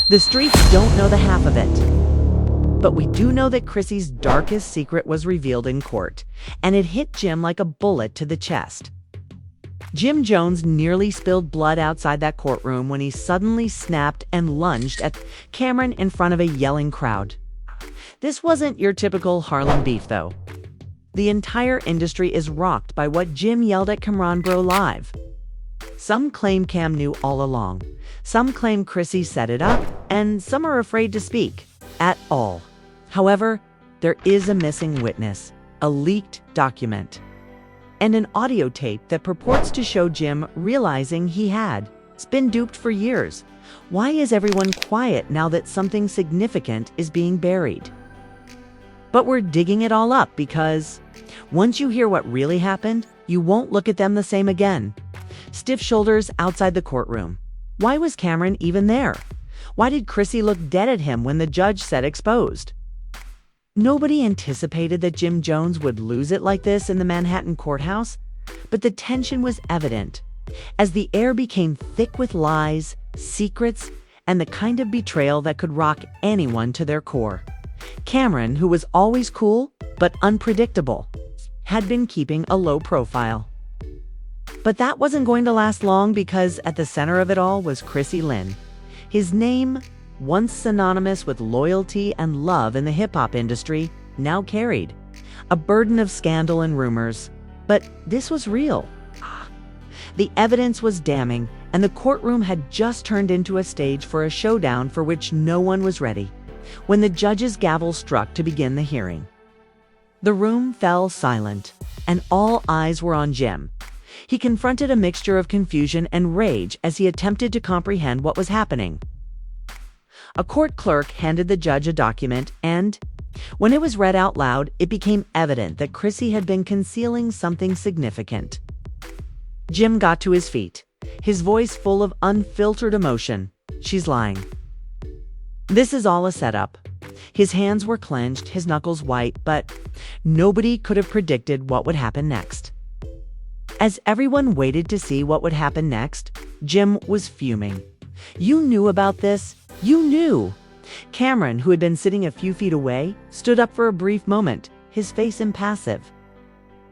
The streets don't know the half of it. But we do know that Chrissy's darkest secret was revealed in court, and it hit Jim like a bullet to the chest. Jim Jones nearly spilled blood outside that courtroom when he suddenly snapped and lunged at Cameron in front of a yelling crowd. This wasn't your typical Harlem beef, though. The entire industry is rocked by what Jim yelled at Cameron Bro live. Some claim Cam knew all along, some claim Chrissy set it up, and some are afraid to speak at all. However, there is a missing witness, a leaked document, and an audio tape that purports to show Jim realizing he had been duped for years. Why is everyone quiet now that something significant is being buried? But we're digging it all up because once you hear what really happened, you won't look at them the same again. Stiff shoulders outside the courtroom. Why was Cameron even there? Why did Chrissy look dead at him when the judge said exposed? Nobody anticipated that Jim Jones would lose it like this in the Manhattan courthouse, but the tension was evident as the air became thick with lies, secrets, and the kind of betrayal that could rock anyone to their core. Cameron, who was always cool but unpredictable, had been keeping a low profile. But that wasn't going to last long because at the center of it all was Chrissy Lynn. His name, once synonymous with loyalty and love in the hip-hop industry, now carried a burden of scandal and rumors. But this was real. The evidence was damning, and the courtroom had just turned into a stage for a showdown for which no one was ready. When the judge's gavel struck to begin the hearing, the room fell silent, and all eyes were on Jim. He confronted a mixture of confusion and rage as he attempted to comprehend what was happening. A court clerk handed the judge a document, and when it was read out loud, it became evident that Chrissy had been concealing something significant. Jim got to his feet, his voice full of unfiltered emotion. "She's lying. This is all a setup." His hands were clenched, his knuckles white, but nobody could have predicted what would happen next. As everyone waited to see what would happen next, Jim was fuming. "You knew about this. You knew." Cameron, who had been sitting a few feet away, stood up for a brief moment, his face impassive.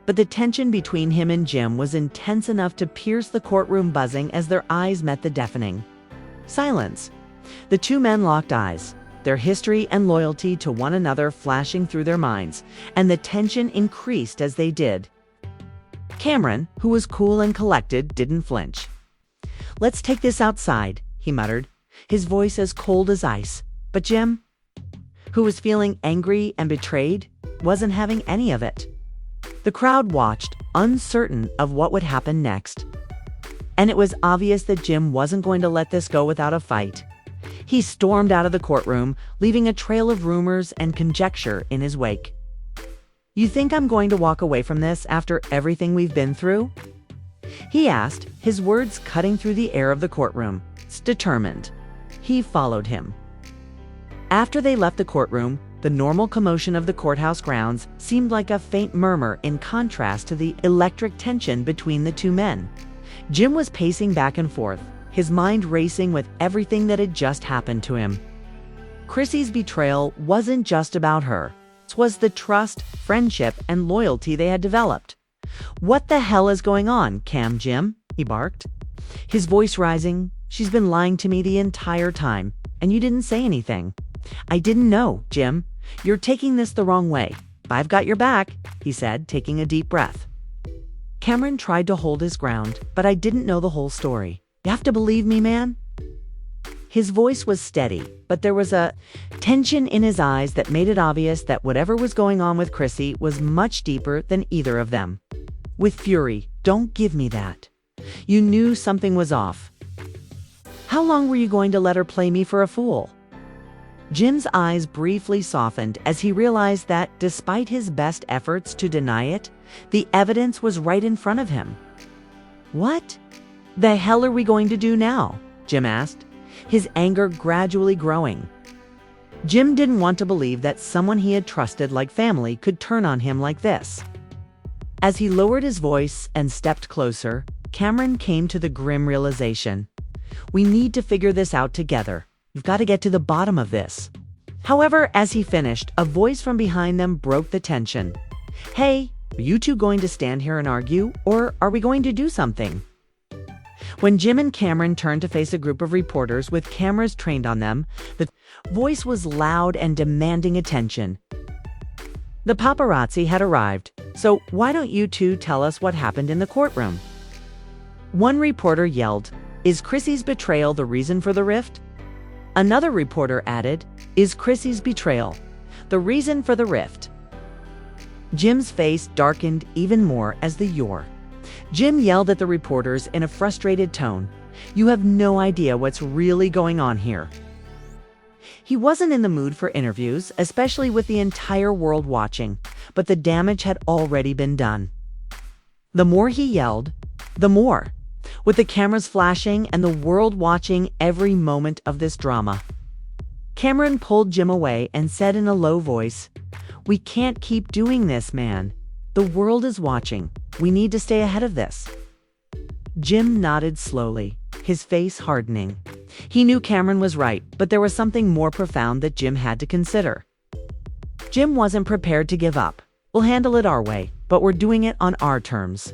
But the tension between him and Jim was intense enough to pierce the courtroom buzzing as their eyes met the deafening silence. The two men locked eyes, their history and loyalty to one another flashing through their minds, and the tension increased as they did. Cameron, who was cool and collected, didn't flinch. "Let's take this outside," he muttered, his voice as cold as ice. But Jim, who was feeling angry and betrayed, wasn't having any of it. The crowd watched, uncertain of what would happen next. And it was obvious that Jim wasn't going to let this go without a fight. He stormed out of the courtroom, leaving a trail of rumors and conjecture in his wake. "You think I'm going to walk away from this after everything we've been through?" he asked, his words cutting through the air of the courtroom. Determined. He followed him. After they left the courtroom, the normal commotion of the courthouse grounds seemed like a faint murmur in contrast to the electric tension between the two men. Jim was pacing back and forth, his mind racing with everything that had just happened to him. Chrissy's betrayal wasn't just about her. It was the trust, friendship, and loyalty they had developed. "What the hell is going on, Jim?" he barked, his voice rising. "She's been lying to me the entire time, and you didn't say anything." "I didn't know, Jim. You're taking this the wrong way. I've got your back," he said, taking a deep breath. Cameron tried to hold his ground, "But I didn't know the whole story. You have to believe me, man." His voice was steady, but there was a tension in his eyes that made it obvious that whatever was going on with Chrissy was much deeper than either of them. With fury, "Don't give me that. You knew something was off. How long were you going to let her play me for a fool?" Jim's eyes briefly softened as he realized that, despite his best efforts to deny it, the evidence was right in front of him. "What the hell are we going to do now?" Jim asked, his anger gradually growing. Jim didn't want to believe that someone he had trusted like family could turn on him like this. As he lowered his voice and stepped closer, Cameron came to the grim realization. "We need to figure this out together. You've got to get to the bottom of this." However, as he finished, a voice from behind them broke the tension. "Hey, are you two going to stand here and argue, or are we going to do something?" When Jim and Cameron turned to face a group of reporters with cameras trained on them, the voice was loud and demanding attention. "The paparazzi had arrived, so why don't you two tell us what happened in the courtroom?" One reporter yelled, "Is Chrissy's betrayal the reason for the rift?" Another reporter added, "Is Chrissy's betrayal the reason for the rift?" Jim's face darkened even more as the "you're." Jim yelled at the reporters in a frustrated tone, "You have no idea what's really going on here." He wasn't in the mood for interviews, especially with the entire world watching, but the damage had already been done. The more he yelled, the more, with the cameras flashing and the world watching every moment of this drama. Cameron pulled Jim away and said in a low voice, "We can't keep doing this, man. The world is watching. We need to stay ahead of this." Jim nodded slowly, his face hardening. He knew Cameron was right, but there was something more profound that Jim had to consider. Jim wasn't prepared to give up. "We'll handle it our way, but we're doing it on our terms."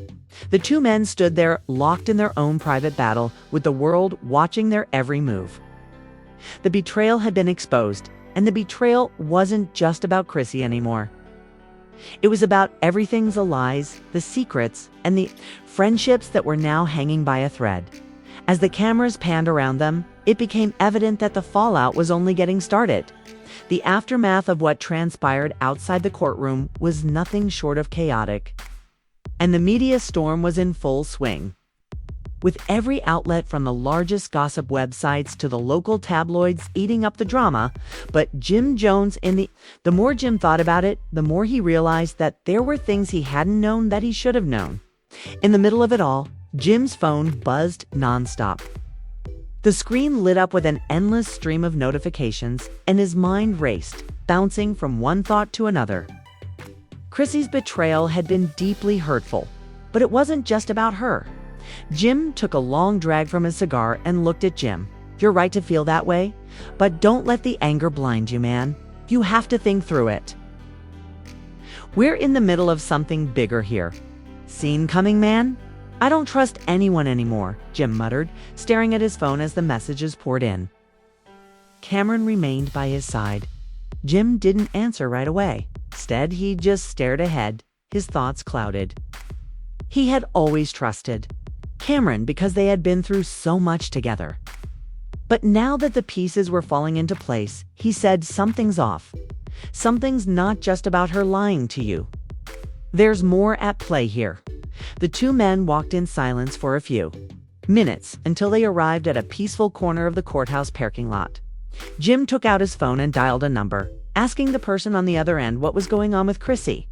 The two men stood there, locked in their own private battle, with the world watching their every move. The betrayal had been exposed, and the betrayal wasn't just about Chrissy anymore. It was about everything: the lies, the secrets, and the friendships that were now hanging by a thread. As the cameras panned around them, it became evident that the fallout was only getting started. The aftermath of what transpired outside the courtroom was nothing short of chaotic. And the media storm was in full swing. With every outlet from the largest gossip websites to the local tabloids eating up the drama, but Jim Jones the more Jim thought about it, the more he realized that there were things he hadn't known that he should have known. In the middle of it all, Jim's phone buzzed nonstop. The screen lit up with an endless stream of notifications, and his mind raced, bouncing from one thought to another. Chrissy's betrayal had been deeply hurtful, but it wasn't just about her. Jim took a long drag from his cigar and looked at Jim. "You're right to feel that way, but don't let the anger blind you, man. You have to think through it. We're in the middle of something bigger here. Seen coming, man? I don't trust anyone anymore," Jim muttered, staring at his phone as the messages poured in. Cameron remained by his side. Jim didn't answer right away. Instead, he just stared ahead, his thoughts clouded. He had always trusted Cameron because they had been through so much together. But now that the pieces were falling into place, he said, "Something's off. Something's not just about her lying to you. There's more at play here." The two men walked in silence for a few minutes until they arrived at a peaceful corner of the courthouse parking lot. Jim took out his phone and dialed a number, asking the person on the other end what was going on with Chrissy.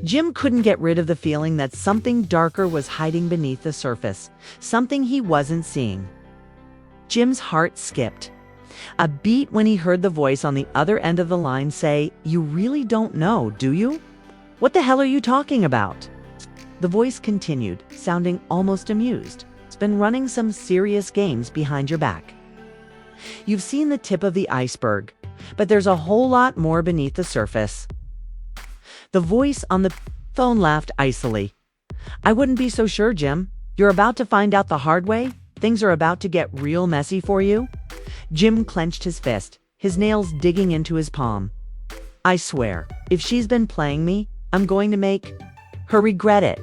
Jim couldn't get rid of the feeling that something darker was hiding beneath the surface, something he wasn't seeing. Jim's heart skipped a beat when he heard the voice on the other end of the line say, "You really don't know, do you? What the hell are you talking about?" The voice continued, sounding almost amused. "It's been running some serious games behind your back. You've seen the tip of the iceberg, but there's a whole lot more beneath the surface." The voice on the phone laughed icily. "I wouldn't be so sure, Jim. You're about to find out the hard way. Things are about to get real messy for you." Jim clenched his fist, his nails digging into his palm. "I swear, if she's been playing me, I'm going to make her regret it."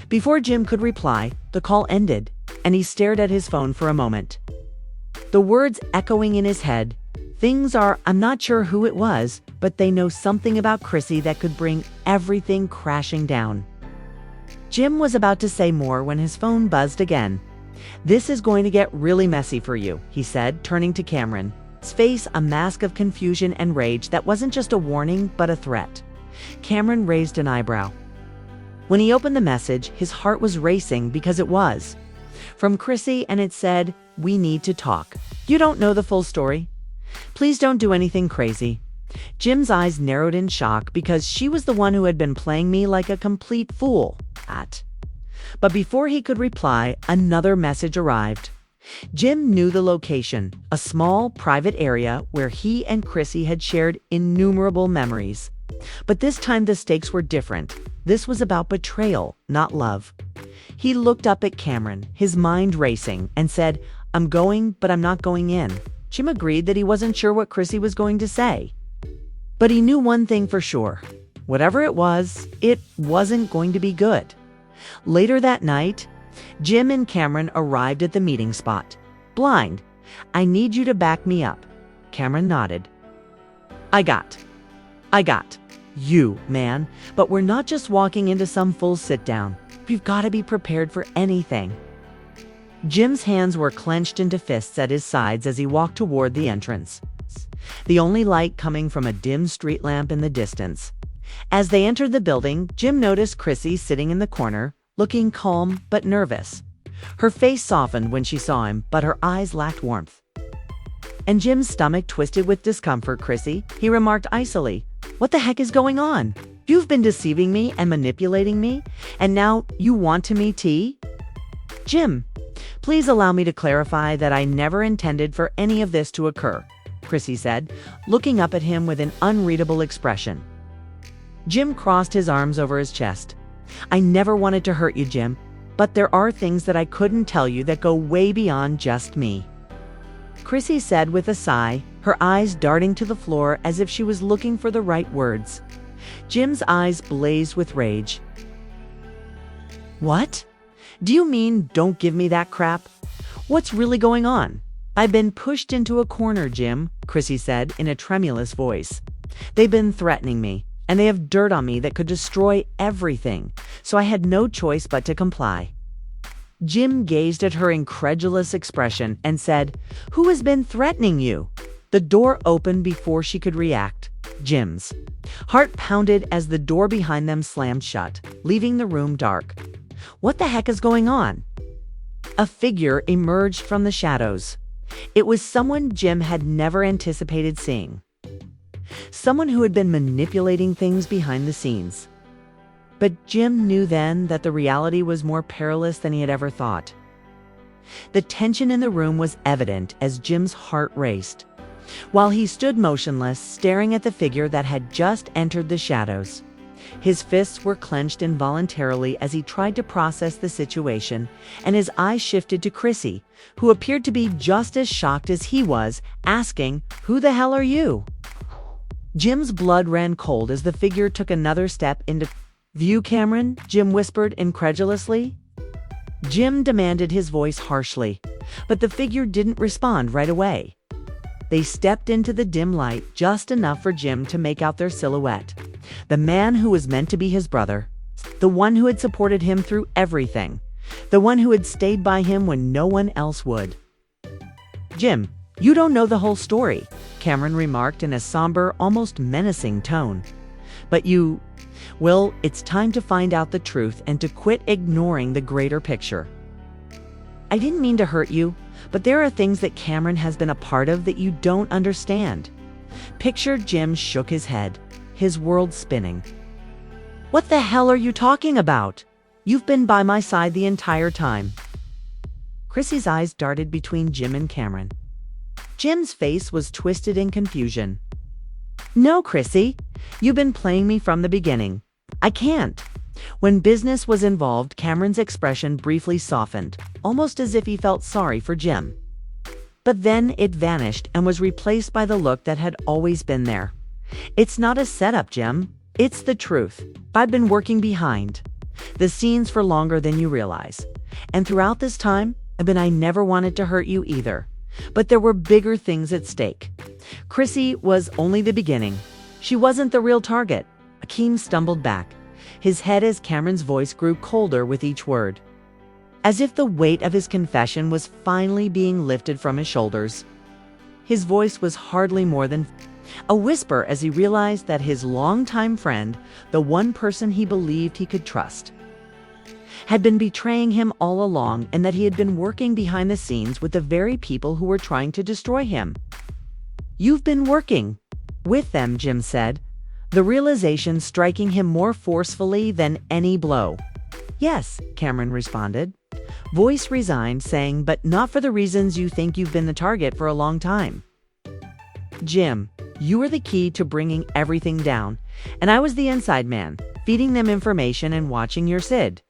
Before Jim could reply, the call ended, and he stared at his phone for a moment. The words echoing in his head, I'm not sure who it was, but they know something about Chrissy that could bring everything crashing down." Jim was about to say more when his phone buzzed again. "This is going to get really messy for you," he said, turning to Cameron, his face a mask of confusion and rage that wasn't just a warning, but a threat. Cameron raised an eyebrow. When he opened the message, his heart was racing because it was from Chrissy, and it said, "We need to talk. You don't know the full story. Please don't do anything crazy." Jim's eyes narrowed in shock because she was the one who had been playing me like a complete fool. But before he could reply, another message arrived. Jim knew the location, a small, private area where he and Chrissy had shared innumerable memories. But this time the stakes were different. This was about betrayal, not love. He looked up at Cameron, his mind racing, and said, "I'm going, but I'm not going in." Jim agreed that he wasn't sure what Chrissy was going to say. But he knew one thing for sure. Whatever it wasn't going to be good. Later that night, Jim and Cameron arrived at the meeting spot. "Blind, I need you to back me up." Cameron nodded. I got. You, man. But we're not just walking into some full sit-down. We've got to be prepared for anything." Jim's hands were clenched into fists at his sides as he walked toward the entrance, the only light coming from a dim street lamp in the distance. As they entered the building, Jim noticed Chrissy sitting in the corner, looking calm but nervous. Her face softened when she saw him, but her eyes lacked warmth. And Jim's stomach twisted with discomfort. "Chrissy," he remarked icily, "what the heck is going on? You've been deceiving me and manipulating me, and now you want me to..." "Jim, please allow me to clarify that I never intended for any of this to occur," Chrissy said, looking up at him with an unreadable expression. Jim crossed his arms over his chest. "I never wanted to hurt you, Jim, but there are things that I couldn't tell you that go way beyond just me," Chrissy said with a sigh, her eyes darting to the floor as if she was looking for the right words. Jim's eyes blazed with rage. "What? Do you mean don't give me that crap? What's really going on?" "I've been pushed into a corner, Jim," Chrissy said in a tremulous voice. "They've been threatening me, and they have dirt on me that could destroy everything, so I had no choice but to comply." Jim gazed at her incredulous expression and said, "Who has been threatening you?" The door opened before she could react. Jim's heart pounded as the door behind them slammed shut, leaving the room dark. What the heck is going on? A figure emerged from the shadows. It was someone Jim had never anticipated seeing. Someone who had been manipulating things behind the scenes. But Jim knew then that the reality was more perilous than he had ever thought. The tension in the room was evident as Jim's heart raced, while he stood motionless, staring at the figure that had just entered the shadows. His fists were clenched involuntarily as he tried to process the situation, and his eyes shifted to Chrissy, who appeared to be just as shocked as he was, asking, "Who the hell are you?" Jim's blood ran cold as the figure took another step into view. "Cameron," Jim whispered incredulously. Jim demanded, his voice harshly, but the figure didn't respond right away. They stepped into the dim light, just enough for Jim to make out their silhouette. The man who was meant to be his brother, the one who had supported him through everything, the one who had stayed by him when no one else would. "Jim, you don't know the whole story," Cameron remarked in a somber, almost menacing tone. "But well, it's time to find out the truth and to quit ignoring the greater picture." "I didn't mean to hurt you, but there are things that Cameron has been a part of that you don't understand." Jim shook his head, his world spinning. "What the hell are you talking about? You've been by my side the entire time." Chrissy's eyes darted between Jim and Cameron. Jim's face was twisted in confusion. "No, Chrissy, you've been playing me from the beginning. I can't." When business was involved, Cameron's expression briefly softened, almost as if he felt sorry for Jim. But then it vanished and was replaced by the look that had always been there. "It's not a setup, Jim. It's the truth. I've been working behind the scenes for longer than you realize. And throughout this time, I never wanted to hurt you either. But there were bigger things at stake. Chrissy was only the beginning. She wasn't the real target." Akeem stumbled back, his head as Cameron's voice grew colder with each word, as if the weight of his confession was finally being lifted from his shoulders. His voice was hardly more than a whisper as he realized that his longtime friend, the one person he believed he could trust, had been betraying him all along, and that he had been working behind the scenes with the very people who were trying to destroy him. "You've been working with them," Jim said, the realization striking him more forcefully than any blow. "Yes," Cameron responded. Voice resigned, saying, "But not for the reasons you think you've been the target for a long time. Jim, you were the key to bringing everything down, and I was the inside man, feeding them information and watching your SID,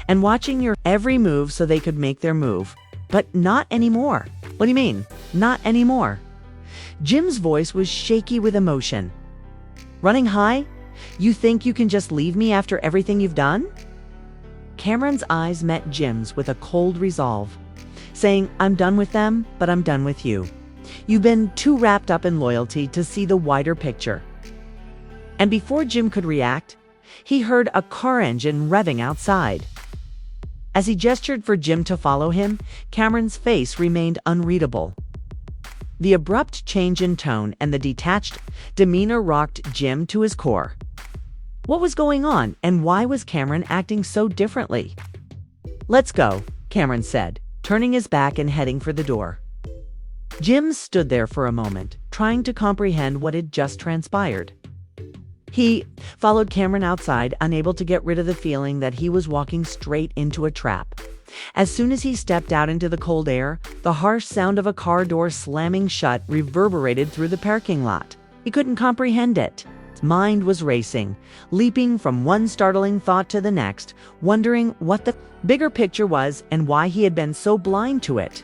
and watching your every move so they could make their move. But not anymore." "What do you mean, not anymore?" Jim's voice was shaky with emotion. "Running high? You think you can just leave me after everything you've done?" Cameron's eyes met Jim's with a cold resolve, saying, "I'm done with them, but I'm done with you. You've been too wrapped up in loyalty to see the wider picture." And before Jim could react, he heard a car engine revving outside. As he gestured for Jim to follow him, Cameron's face remained unreadable. The abrupt change in tone and the detached demeanor rocked Jim to his core. What was going on, and why was Cameron acting so differently? "Let's go," Cameron said, turning his back and heading for the door. Jim stood there for a moment, trying to comprehend what had just transpired. He followed Cameron outside, unable to get rid of the feeling that he was walking straight into a trap. As soon as he stepped out into the cold air, the harsh sound of a car door slamming shut reverberated through the parking lot. He couldn't comprehend it. His mind was racing, leaping from one startling thought to the next, wondering what the bigger picture was and why he had been so blind to it.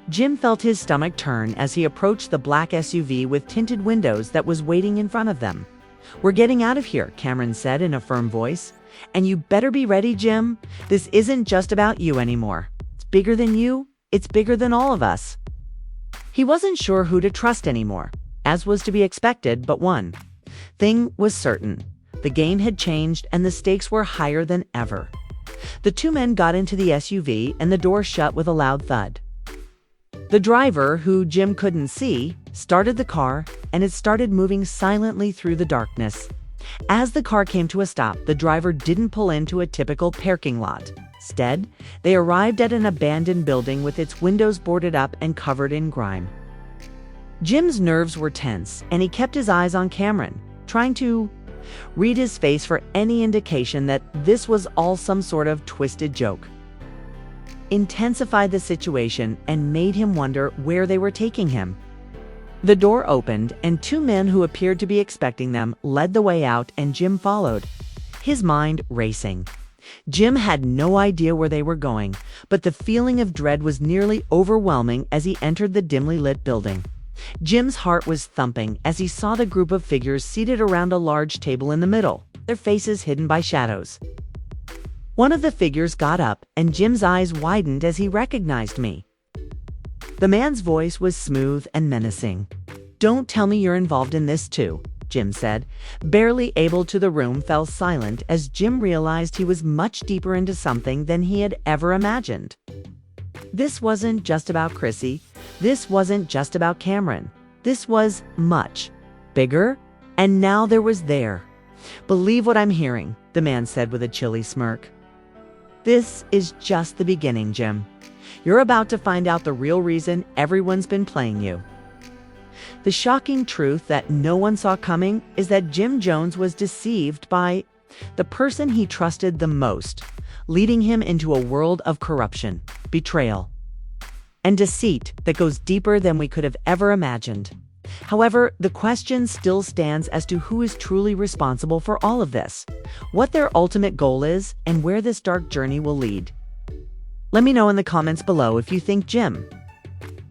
Jim felt his stomach turn as he approached the black SUV with tinted windows that was waiting in front of them. "We're getting out of here," Cameron said in a firm voice. "And you better be ready, Jim. This isn't just about you anymore. It's bigger than you. It's bigger than all of us." He wasn't sure who to trust anymore, as was to be expected, but one thing was certain. The game had changed and the stakes were higher than ever. The two men got into the SUV and the door shut with a loud thud. The driver, who Jim couldn't see, started the car, and it started moving silently through the darkness. As the car came to a stop, the driver didn't pull into a typical parking lot. Instead, they arrived at an abandoned building with its windows boarded up and covered in grime. Jim's nerves were tense, and he kept his eyes on Cameron, trying to read his face for any indication that this was all some sort of twisted joke. Intensified the situation and made him wonder where they were taking him. The door opened, and two men who appeared to be expecting them led the way out, and Jim followed, his mind racing. Jim had no idea where they were going, but the feeling of dread was nearly overwhelming as he entered the dimly lit building. Jim's heart was thumping as he saw the group of figures seated around a large table in the middle, their faces hidden by shadows. One of the figures got up, and Jim's eyes widened as he recognized me. The man's voice was smooth and menacing. "Don't tell me you're involved in this too," Jim said. Barely able to, the room fell silent as Jim realized he was much deeper into something than he had ever imagined. This wasn't just about Chrissy. This wasn't just about Cameron. This was much bigger, and now there was there. "Believe what I'm hearing," the man said with a chilly smirk. "This is just the beginning, Jim. You're about to find out the real reason everyone's been playing you." The shocking truth that no one saw coming is that Jim Jones was deceived by the person he trusted the most, leading him into a world of corruption, betrayal, and deceit that goes deeper than we could have ever imagined. However, the question still stands as to who is truly responsible for all of this, what their ultimate goal is, and where this dark journey will lead. Let me know in the comments below if you think Jim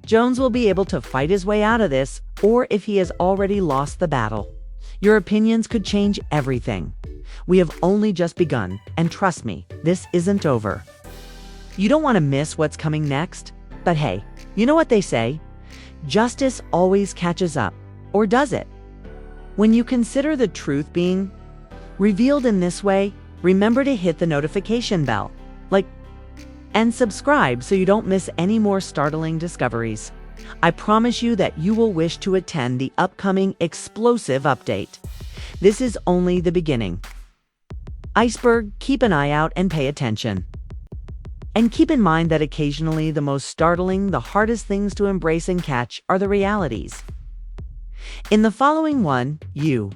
Jones will be able to fight his way out of this, or if he has already lost the battle. Your opinions could change everything. We have only just begun, and trust me, this isn't over. You don't want to miss what's coming next, but hey, you know what they say? Justice always catches up, or does it? When you consider the truth being revealed in this way, remember to hit the notification bell, and subscribe so you don't miss any more startling discoveries. I promise you that you will wish to attend the upcoming explosive update. This is only the beginning. Iceberg, keep an eye out and pay attention. And keep in mind that occasionally the most startling, the hardest things to embrace and catch are the realities. In the following one, you